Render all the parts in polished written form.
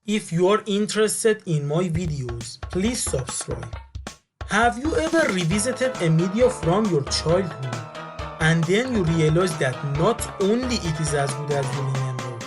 If you are interested in my videos, please subscribe. Have you ever revisited a media from your childhood and then you realize that not only it is as good as you remember,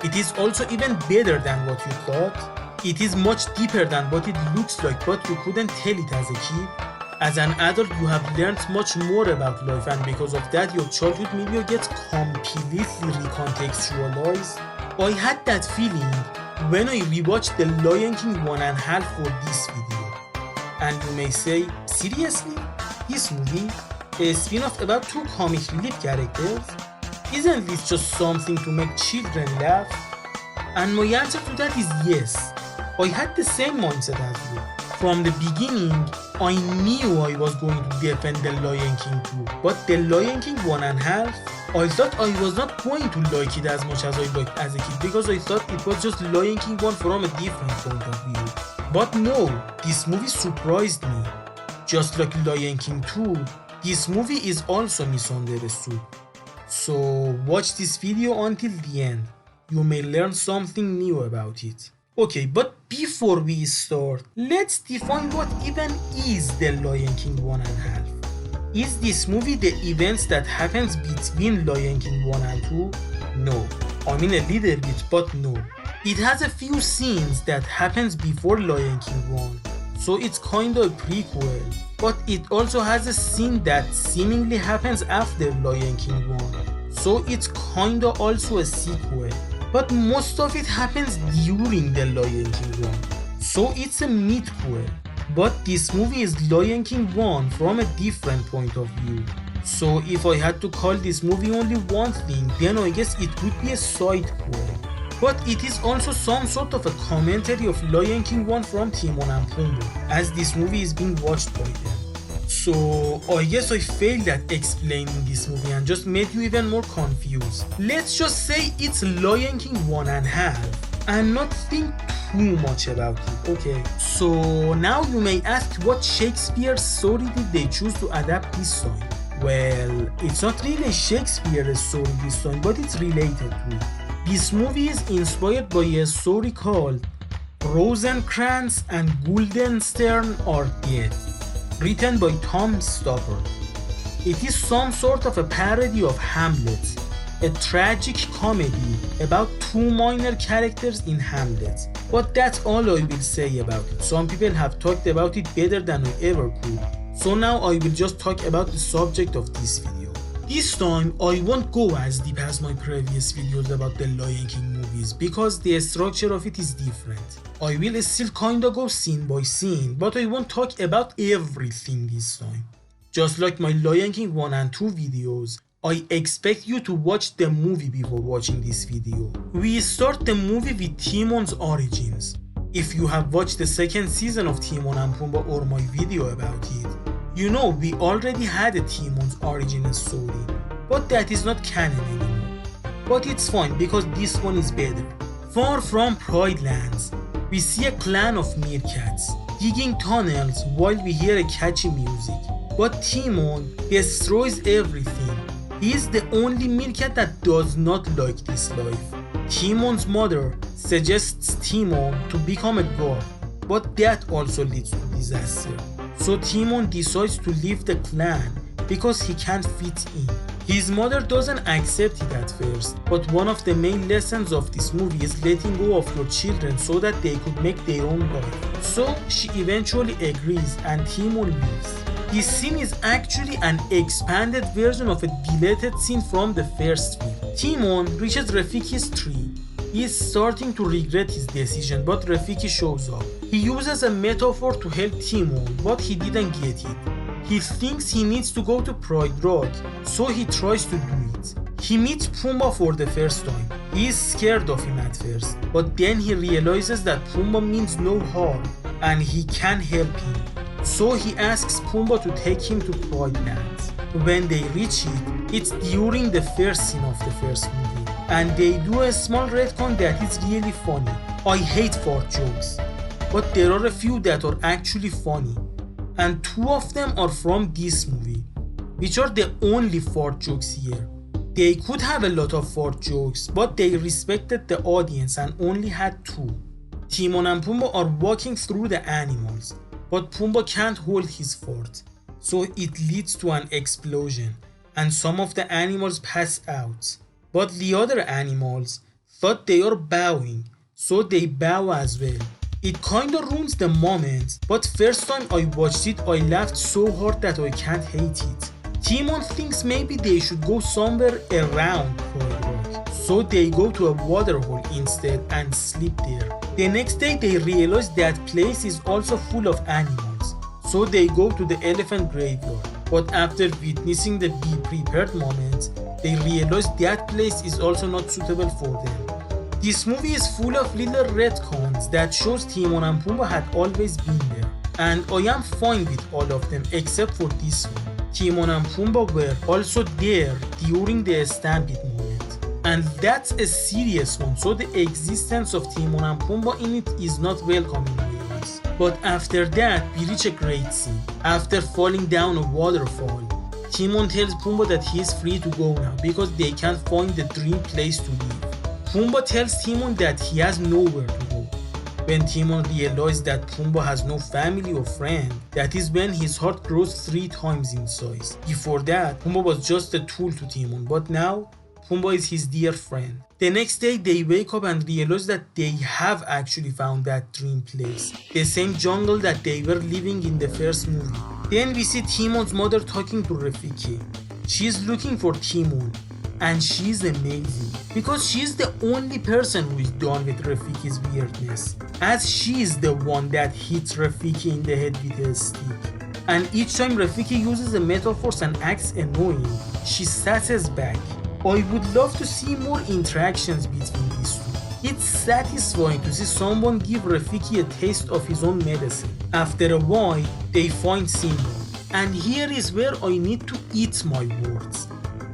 it is also even better than what you thought? It is much deeper than what it looks like, but you couldn't tell it as a kid. As an adult, you have learned much more about life, and because of that, your childhood media gets completely recontextualized. I had that feeling when I rewatched The Lion King 1.5 for this video. And you may say, seriously? This movie? A spin-off about two comic relief characters? Isn't this just something to make children laugh? And my answer to that is yes. I had the same mindset as you. From the beginning, I knew I was going to defend The Lion King 2, but The Lion King 1.5, I thought I was not going to like it as much as I liked as a kid because I thought it was just Lion King 1 from a different point of view. But no, this movie surprised me. Just like Lion King 2, this movie is also misunderstood. So watch this video until the end. You may learn something new about it. Okay, but before we start, let's define what even is The Lion King 1.5. Is this movie the events that happens between Lion King 1 and 2? No. I mean a little bit, but no. It has a few scenes that happens before Lion King 1, so it's kinda a prequel. But it also has a scene that seemingly happens after Lion King 1, so it's kinda also a sequel. But most of it happens during The Lion King 1, so it's a midquel. But this movie is Lion King 1 from a different point of view. So if I had to call this movie only one thing, then I guess it would be a sidequel. But it is also some sort of a commentary of Lion King 1 from Timon and Pumbaa, as this movie is being watched by them. So I guess I failed at explaining this movie and just made you even more confused. Let's just say it's Lion King 1.5 and not think too much about it, okay? So now you may ask, what Shakespeare's story did they choose to adapt this time? Well, it's not really Shakespeare's story this time, but it's related to it. This movie is inspired by a story called Rosencrantz and Guildenstern Are Dead, written by Tom Stoppard. It is some sort of a parody of Hamlet, a tragic comedy about two minor characters in Hamlet. But that's all I will say about it. Some people have talked about it better than I ever could. So now I will just talk about the subject of this video. This time I won't go as deep as my previous videos about the Lion King movies because the structure of it is different. I will still kinda go scene by scene, but I won't talk about everything this time. Just like my Lion King 1 and 2 videos, I expect you to watch the movie before watching this video. We start the movie with Timon's origins. If you have watched the second season of Timon and Pumbaa or my video about it, you know we already had a Timon's origin story, but that is not canon anymore. But it's fine because this one is better. Far from Pride Lands, we see a clan of meerkats digging tunnels while we hear a catchy music. But Timon destroys everything. He is the only meerkat that does not like this life. Timon's mother suggests Timon to become a god, but that also leads to disaster. So Timon decides to leave the clan because he can't fit in. His mother doesn't accept it at first, but one of the main lessons of this movie is letting go of your children so that they could make their own life. So she eventually agrees and Timon leaves. This scene is actually an expanded version of a deleted scene from the first film. Timon reaches Rafiki's tree. He is starting to regret his decision, but Rafiki shows up. He uses a metaphor to help Timon, but he didn't get it. He thinks he needs to go to Pride Rock, so he tries to do it. He meets Pumbaa for the first time. He is scared of him at first, but then he realizes that Pumbaa means no harm, and he can help him. So he asks Pumbaa to take him to Pride Lands. When they reach it, it's during the first scene of the first movie, and they do a small retcon that is really funny. I hate fart jokes, but there are a few that are actually funny, and two of them are from this movie, which are the only fart jokes here. They could have a lot of fart jokes, but they respected the audience and only had two. Timon and Pumbaa are walking through the animals, but Pumbaa can't hold his fort, so it leads to an explosion and some of the animals pass out. But the other animals thought they are bowing, so they bow as well. It kinda ruins the moment, but first time I watched it I laughed so hard that I can't hate it. Timon thinks maybe they should go somewhere around Pride Rock, so they go to a waterhole instead and sleep there. The next day they realize that place is also full of animals, so they go to the elephant graveyard. But after witnessing the be prepared moment, they realize that place is also not suitable for them. This movie is full of little retcons that shows Timon and Pumbaa had always been there, and I am fine with all of them except for this one. Timon and Pumbaa were also there during the stampede moment, and that's a serious one, so the existence of Timon and Pumbaa in it is not welcome in my eyes. But after that, we reach a great scene. After falling down a waterfall, Timon tells Pumbaa that he is free to go now because they can't find the dream place to live. Pumbaa tells Timon that he has nowhere to go. When Timon realizes that Pumbaa has no family or friend, that is when his heart grows 3 times in size. Before that, Pumbaa was just a tool to Timon, but now Pumbaa is his dear friend. The next day they wake up and realize that they have actually found that dream place, the same jungle that they were living in the first movie. Then we see Timon's mother talking to Rafiki. She is looking for Timon, and she's amazing because she's the only person who is done with Rafiki's weirdness, as she is the one that hits Rafiki in the head with a stick. And each time Rafiki uses a metal force and acts annoying, she sasses back. I would love to see more interactions between these two. It's satisfying to see someone give Rafiki a taste of his own medicine. After a while, they find Simba. And here is where I need to eat my words.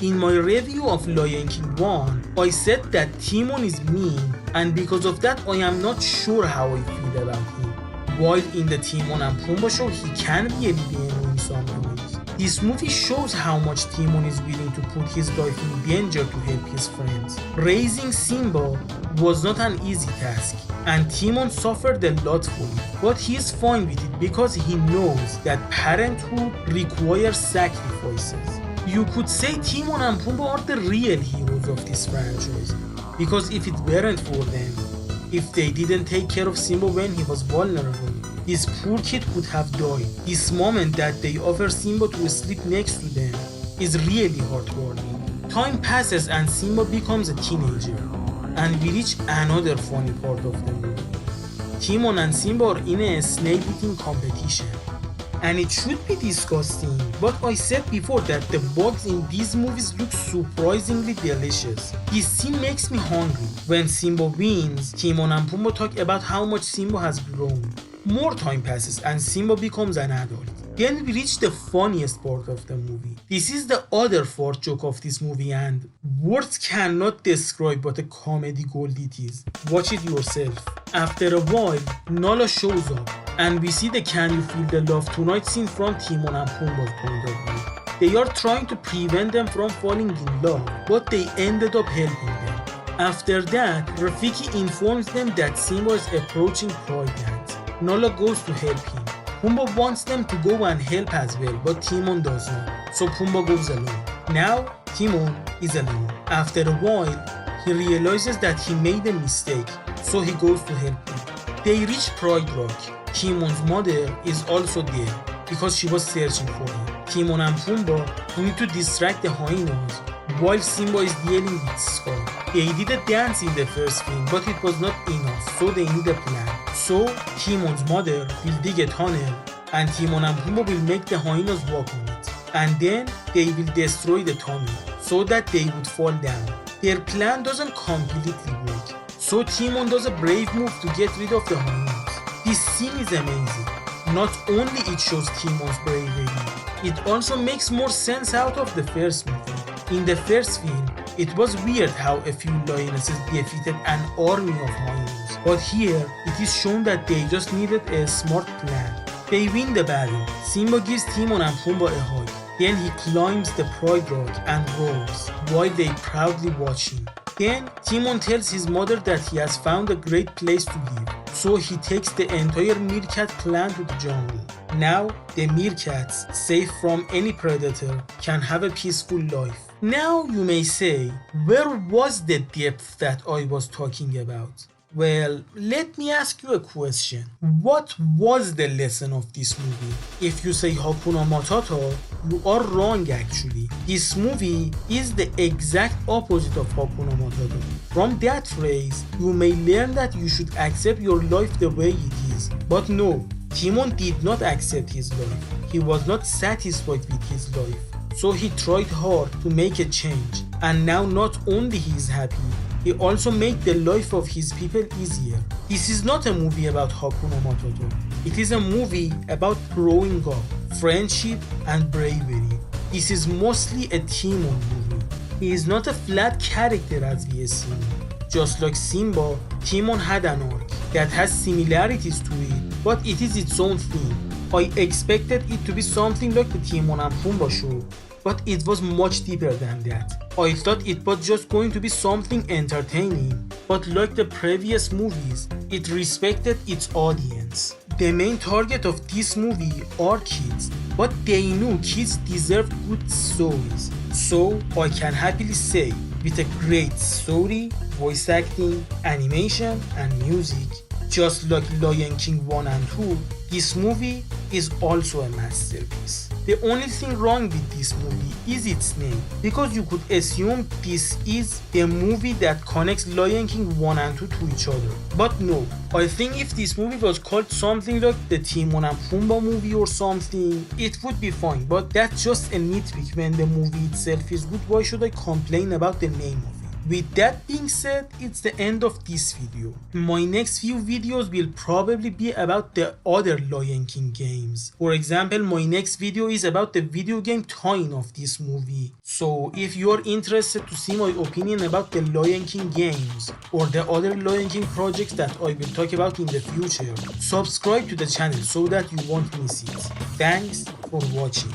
In my review of Lion King 1, I said that Timon is mean, and because of that I am not sure how I feel about him. While in the Timon and Pumbaa show he can be a little annoying sometimes. This movie shows how much Timon is willing to put his life in danger to help his friends. Raising Simba was not an easy task, and Timon suffered a lot for it, but he is fine with it because he knows that parenthood requires sacrifices. You could say Timon and Pumbaa are the real heroes of this franchise, because if it weren't for them, if they didn't take care of Simba when he was vulnerable, this poor kid would have died. This moment that they offer Simba to sleep next to them is really heartwarming. Time passes and Simba becomes a teenager, and we reach another funny part of the movie. Timon and Simba are in a snake eating competition. And it should be disgusting, but I said before that the bugs in these movies look surprisingly delicious. This scene makes me hungry. When Simba wins, Timon and Pumbaa talk about how much Simba has grown. More time passes and Simba becomes an adult. Then we reach the funniest part of the movie. This is the other fourth joke of this movie, and words cannot describe what a comedy gold it is. Watch it yourself. After a while, Nala shows up, and we see the Can You Feel the Love Tonight scene from Timon and Pumbaa's point of view. They are trying to prevent them from falling in love, but they ended up helping them. After that, Rafiki informs them that Simba is approaching Pride Land. Nala goes to help him. Pumbaa wants them to go and help as well, but Timon does not, so Pumbaa goes alone. Now, Timon is alone. After a while, he realizes that he made a mistake, so he goes to help them. They reach Pride Rock. Timon's mother is also there because she was searching for him. Timon and Pumbaa need to distract the hyenas while Simba is dealing with Scar. They did a dance in the first film, but it was not enough, so they need a plan. So Timon's mother will dig a tunnel, and Timon and Pumbaa will make the hyenas walk on it, and then they will destroy the tunnel so that they would fall down. Their plan doesn't completely work, so Timon does a brave move to get rid of the hyenas. This scene is amazing. Not only it shows Timon's bravery, it also makes more sense out of the first movie. In the first film, it was weird how a few lionesses defeated an army of hyenas, but here it is shown that they just needed a smart plan. They win the battle. Simba gives Timon and Pumbaa a hug. Then he climbs the Pride Rock and roars while they proudly watch him. Then Timon tells his mother that he has found a great place to live. So he takes the entire meerkat clan to the jungle. Now the meerkats, safe from any predator, can have a peaceful life. Now you may say, where was the depth that I was talking about? Well, let me ask you a question. What was the lesson of this movie? If you say Hakuna Matata, you are wrong actually. This movie is the exact opposite of Hakuna Matata. From that phrase, you may learn that you should accept your life the way it is. But no, Timon did not accept his life. He was not satisfied with his life. So he tried hard to make a change. And now not only he is happy, he also made the life of his people easier. This is not a movie about Hakuna Matata. It is a movie about growing up, friendship and bravery. This is mostly a Timon movie. He is not a flat character as we assume. Just like Simba, Timon had an arc that has similarities to it, but it is its own thing. I expected it to be something like the Timon and Pumbaa show, but it was much deeper than that. I thought it was just going to be something entertaining, but like the previous movies, it respected its audience. The main target of this movie are kids, but they knew kids deserve good stories. So I can happily say, with a great story, voice acting, animation and music, just like Lion King 1 and 2, this movie is also a masterpiece. The only thing wrong with this movie is its name, because you could assume this is the movie that connects Lion King 1 and 2 to each other. But no, I think if this movie was called something like the Timon and Pumbaa movie or something, it would be fine, but that's just a nitpick. When the movie itself is good, why should I complain about the name of it? With that being said, it's the end of this video. My next few videos will probably be about the other Lion King games. For example, my next video is about the video game tie-in of this movie. So if you are interested to see my opinion about the Lion King games or the other Lion King projects that I will talk about in the future, subscribe to the channel so that you won't miss it. Thanks for watching.